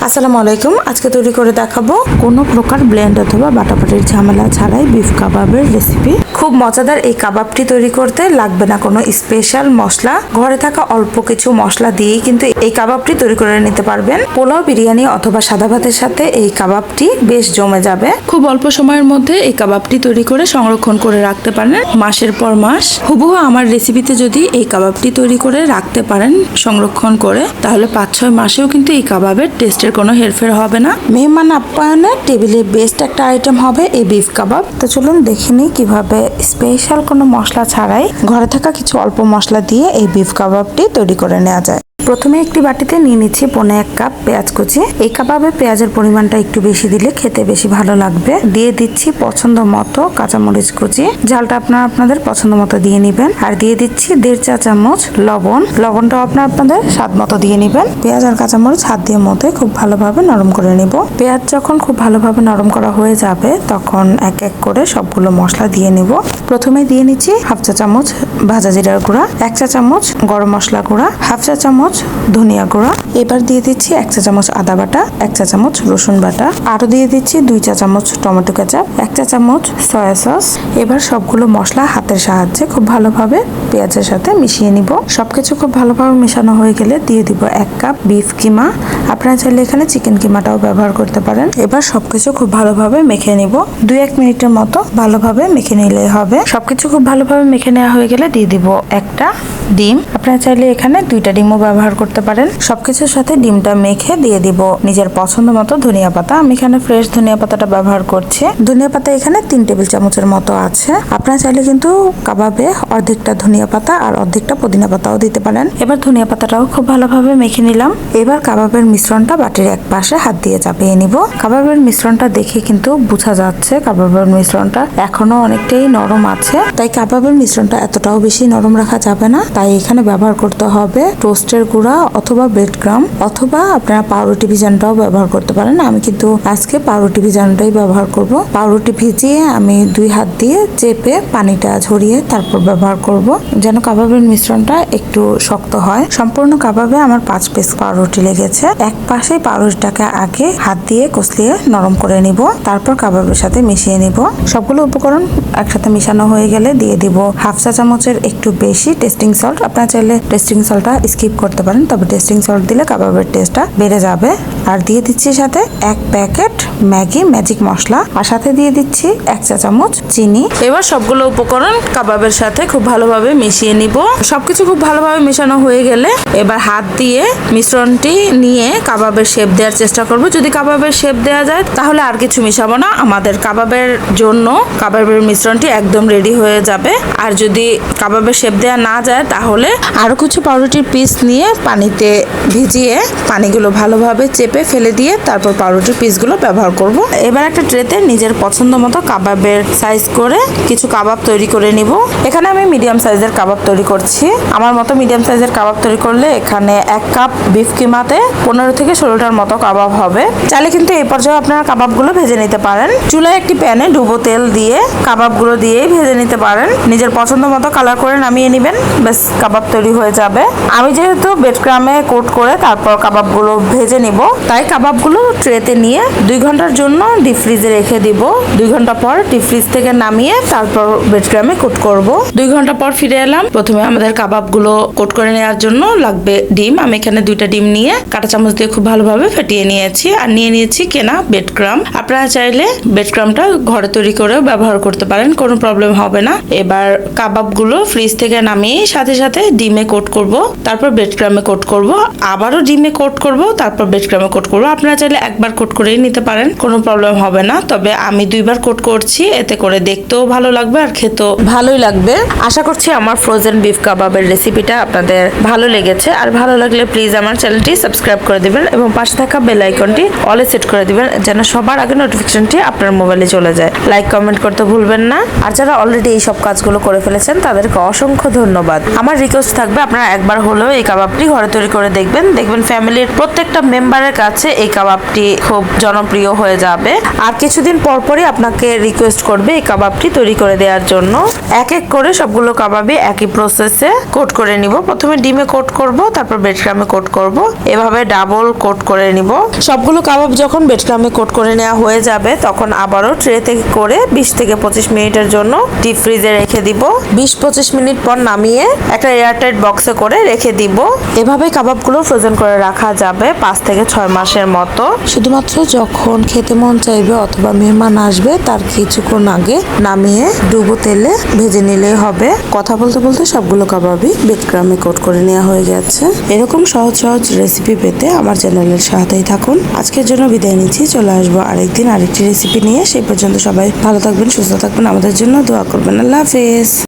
আসসালামু আলাইকুম। আজকে তৈরি করে দেখাবো কোনো প্রকার ব্লেন্ড অথবা বাটাবাটির ঝামেলা ছাড়াই বিফ কাবাবের রেসিপি। খুব মজাদার এই কাবাবটি তৈরি করতে লাগবে না কোনো স্পেশাল মশলা, ঘরে থাকা অল্প কিছু মশলা দিয়েই কিন্তু এই কাবাবটি তৈরি করে নিতে পারবেন। পোলাও, বিরিয়ানি অথবা সাদা ভাতের সাথে এই কাবাবটি বেশ জমে যাবে। খুব অল্প সময়ের মধ্যে এই কাবাবটি তৈরি করে সংরক্ষণ করে রাখতে পারেন মাসের পর মাস। হুবহু আমার রেসিপিতে যদি এই কাবাবটি তৈরি করে রাখতে পারেন সংরক্ষণ করে, তাহলে 5-6 মাসেও কিন্তু এই কাবাবের টেস্টের কোনো হেরফের হবে না। মেহমান আপ্যায়নে টেবিলে বেস্ট একটা আইটেম হবে এই বিফ কাবাব। তো চলুন দেখে নিই কিভাবে স্পেশাল কোনো মশলা ছাড়াই ঘরে থাকা কিছু অল্প মশলা দিয়ে এই বিফ কাবাবটি তৈরি করে নেওয়া যায়। প্রথমে একটি বাটিতে নিয়ে নিচ্ছি 1.5 কাপ পেঁয়াজ কুচি। এই কাবাবে পেঁয়াজের পরিমাণটা একটু বেশি দিলে খেতে বেশি ভালো লাগবে। দিয়ে দিচ্ছি পছন্দ মতো কাঁচামরিচ কুচি, ঝালটা আপনাদের পছন্দ মতো দিয়ে নেবেন। আর দিয়ে দিচ্ছি 1.5 চা চামচ লবণ। লবণটাও আপনাদের স্বাদ মতো দিয়ে নেবেন। পেঁয়াজ আর কাঁচামরিচ হাত দিয়ে মধ্যে খুব ভালোভাবে নরম করে নেব। পেঁয়াজ যখন খুব ভালোভাবে নরম করা হয়ে যাবে, তখন এক এক করে সবগুলো মশলা দিয়ে নেব। প্রথমে দিয়ে নিচ্ছি 1/2 চা চামচ ভাজা জিরার গুঁড়া, 1 চা চামচ গরম মশলা গুঁড়া, 1/2 চা চামচ ধনিয়া গুঁড়া। এবার দিয়ে দিচ্ছি 1 চা চামচ আদা বাটা, 1 চা চামচ রসুন বাটা, আরো দিয়ে দিচ্ছি 2 চা চামচ টমেটো কেচাপ, 1 চা চামচ সয়া সস। এবার সবগুলো মশলা হাতের সাহায্যে খুব ভালোভাবে পেঁয়াজের সাথে মিশিয়ে নিব। সবকিছু খুব ভালোভাবে মেশানো হয়ে গেলে দিয়ে দিব 1 কাপ বিফ কিমা। আপনারা চাইলে এখানে চিকেন কিমাটাও ব্যবহার করতে পারেন। এবার সবকিছু খুব ভালোভাবে মেখে নিব। 2-1 মিনিটের মতো ভালোভাবে মেখে নিলেই হবে। সবকিছু খুব ভালোভাবে মেখে নেওয়া হয়ে গেলে দিয়ে দিব একটা ডিম। আপনারা চাইলে এখানে 2টা ডিমও ব্যবহার করতে পারেন। সবকিছুর সাথে ডিমটা মেখে দিয়ে দিব নিজের পছন্দ মতো ধনিয়া পাতা। আমি এখানে ফ্রেশ ধনিয়া পাতাটা ব্যবহার করছি। ধনিয়া পাতা এখানে 3 টেবিল চামচের মতো আছে। আপনারা চাইলে কিন্তু কাবাবে অর্ধেকটা ধনিয়া পাতা আর অর্ধেকটা পুদিনা পাতাও দিতে পারেন। এবার ধনিয়া পাতাটাও খুব ভালোভাবে মেখে নিলাম। এবার কাবাবের মিশ্রণটা বাটির এক পাশে হাত দিয়ে চাপিয়ে নিব। কাবাবের মিশ্রণটা দেখে কিন্তু বোঝা যাচ্ছে কাবাবের মিশ্রণটা এখনো অনেকটাই নরম আছে। তাই কাবাবের মিশ্রণটা এতটাও বেশি নরম রাখা যাবে না। তাই এখানে ব্যবহার করতে হবে টোস্টের গুঁড়া অথবা ব্রেড ক্রাম, অথবা আপনারা পাউরুটি ভিজানটাও ব্যবহার করতে পারেন। আমি কিন্তু আজকে পাউরুটি ভিজানটাই ব্যবহার করব। পাউরুটি ভিজিয়ে আমি 2 হাত দিয়ে চেপে পানিটা ঝরিয়ে তারপর ব্যবহার করব, যেন কাবাবের মিশ্রণটা একটু শক্ত হয়। সম্পূর্ণ কাবাবে আমার 5 পিস পাউরুটি লেগেছে। এক পাশে পাউরুটিটাকে আগে হাত দিয়ে কষলিয়ে নরম করে নিব, তারপর কাবাবের সাথে মিশিয়ে নিব। সবগুলো উপকরণ একসাথে মিশানো হয়ে গেলে দিয়ে দিব 1/2 চা চামচের একটু বেশি টেস্টিং সল্ট। আপনারা চাইলে টেস্টিং সল্টটা স্কিপ করতে পারেন, তবে টেস্টিং সল্ট দিলে কাবাবের টেস্টটা বেড়ে যাবে। আর দিয়ে দিচ্ছি সাথে 1 প্যাকেট ম্যাগি ম্যাজিক মশলা, আর সাথে দিয়ে দিচ্ছি 1 চা চামচ চিনি। এবার সবগুলো উপকরণ কাবাবের সাথে খুব ভালোভাবে মিশিয়ে নিব। সবকিছু খুব ভালোভাবে মেশানো হয়ে গেলে এবার হাত দিয়ে মিশ্রণটি নিয়ে কাবাবের শেপ দেওয়ার চেষ্টা করব। যদি কাবাবের শেপ দেওয়া যায় তাহলে আর কিছু মিশাবো না। আমাদের কাবাবের জন্য কাবাবের মিশ্রণটি একদম রেডি হয়ে যাবে। আর যদি কাবাবের শেপ দেওয়া না যায় তাহলে আরো কিছু পাউরুটির পিস নিয়ে পানিতে ভিজিয়ে পানিগুলো ভালোভাবে চেপে ফেলে দিয়ে তারপর পাউরুটির পিসগুলো ব্যবহার করব। এবার একটা ট্রেতে নিজের পছন্দ মতো কাবাবের সাইজ করে কিছু কাবাব তৈরি করে নিব। এখানে আমি মিডিয়াম সাইজের কাবাব তৈরি করছি। আমার মতো মিডিয়াম সাইজের কাবাব তৈরি করলে এখানে 1 কাপ বিফ কিমাতে 15 থেকে 16টার মতো কাবাব হবে। চাইলে কিন্তু এই পর্যায়ে আপনারা কাবাবগুলো ভেজে নিতে পারেন। চুলায় একটি প্যানে ডুবো তেল দিয়ে কাবাবগুলো দিয়েই ভেজে নিতে পারেন। নিজের পছন্দ মতো কালার করে নামিয়ে নেবেন, বেশ কাবাব তৈরি হয়ে যাবে। আমি যেহেতু ব্রেড ক্রামে কোট করে তারপর কাবাবগুলো ভেজে নিব, তাই কাবাবগুলো ট্রেতে নিয়ে 2 ঘন্টার জন্য ডিপ ফ্রিজে রেখে দিব। 2 ঘন্টা পর ডিপ ফ্রিজ থেকে নামিয়ে তারপর ব্রেড ক্রামে কোট করব। 2 ঘন্টা পর ফিরে এলাম। প্রথমে আমাদের কাবাবগুলো কোট করে নেওয়ার জন্য লাগবে ডিম। আমি এখানে 2টা ডিম নিয়ে কাঁটা চামচ দিয়ে খুব ভালোভাবে ফেটিয়ে নিয়েছি। আর নিয়ে নিয়েছি কেনা ব্রেড ক্রাম। আপনারা চাইলে ব্রেড ক্রামটা ঘরে তৈরি করেও ব্যবহার করতে পারেন, কোনো প্রবলেম হবে না। এবার কাবাবগুলো ফ্রিজ থেকে নামিয়ে সাথে সাথে ডিমে কোট করব, তারপর ব্রেড ক্রামে কোট করব, আবারও ডিমে কোট করব, তারপর ব্রেড ক্রামে কোট করব। আপনারা চাইলে একবার কোট করেই নিতে পারেন, কোনো প্রবলেম হবে না। তবে আমি 2বার কোট করছি, এতে করে দেখতেও ভালো লাগবে আর খেতেও ভালোই লাগবে। আশা করছি আমার ফ্রোজেন বিফ কাবাবের রেসিপিটা আপনাদের ভালো লেগেছে। আর ভালো লাগলে প্লিজ আমার চ্যানেলটি সাবস্ক্রাইব করে দিবেন এবং পাশে থাকা বেল আইকনটি অলে সেট করে দিবেন, যেন সবার আগে নোটিফিকেশনটি আপনার মোবাইলে চলে যায়। লাইক কমেন্ট করতে ভুলবেন না। আর যারা অলরেডি এই সব কাজগুলো করে ফেলেছেন তাদেরকে অসংখ্য ধন্যবাদ। আমার রিকোয়েস্ট থাকবে আপনারা একবার হলেও এই কাবাবটি ঘরে তৈরি করে দেখবেন। ফ্যামিলির প্রত্যেকটা মেম্বারের কাছে এই কাবাবটি খুব জনপ্রিয় হয়ে যাবে। আর কিছুদিন পরপরই আপনাকে রিকোয়েস্ট করবে এই কাবাবটি তৈরি করে দেওয়ার জন্য। এক এক করে সবগুলো কাবাবই একই প্রসেসে কোট করে নিব। প্রথমে ডিমে কোট করব, তারপর ব্রেড ক্রামে কোট করব, এভাবে ডাবল কোট করে নিব। সবগুলো কাবাব যখন ব্রেড ক্রামে কোট করে নেওয়া হয়ে যাবে তখন আবারও ট্রে থেকে করে 20 থেকে 25 মিনিটের জন্য ডিপ ফ্রিজে রেখে দিব। 20-25 মিনিট পর নামিয়ে একটা এয়ারটাইট বক্সে করে রেখে দিব। এভাবে কাবাবগুলো ফ্রোজেন করে রাখা যাবে 5 থেকে 6 মাসের মতো। শুধুমাত্র যখন খেতে মন চাইবে অথবা মেহমান আসবে তার কিছুক্ষণ আগে নামিয়ে ডুবো তেলে ভেজে নিলেই হবে। কথা বলতে বলতে সবগুলো কাবাবই ব্রেড ক্রামে কোট করে নেওয়া হয়ে গেছে। এরকম সহজ সহজ রেসিপি পেতে আমার চ্যানেলের সাথেই থাকুন। আজকের জন্য বিদায় নিচ্ছি, চলে আসবো আরেকদিন আরেকটি রেসিপি নিয়ে। সেই পর্যন্ত সবাই ভালো থাকবেন, সুস্থ থাকবেন, আমাদের জন্য দোয়া করবেন। আল্লাহ হাফেজ।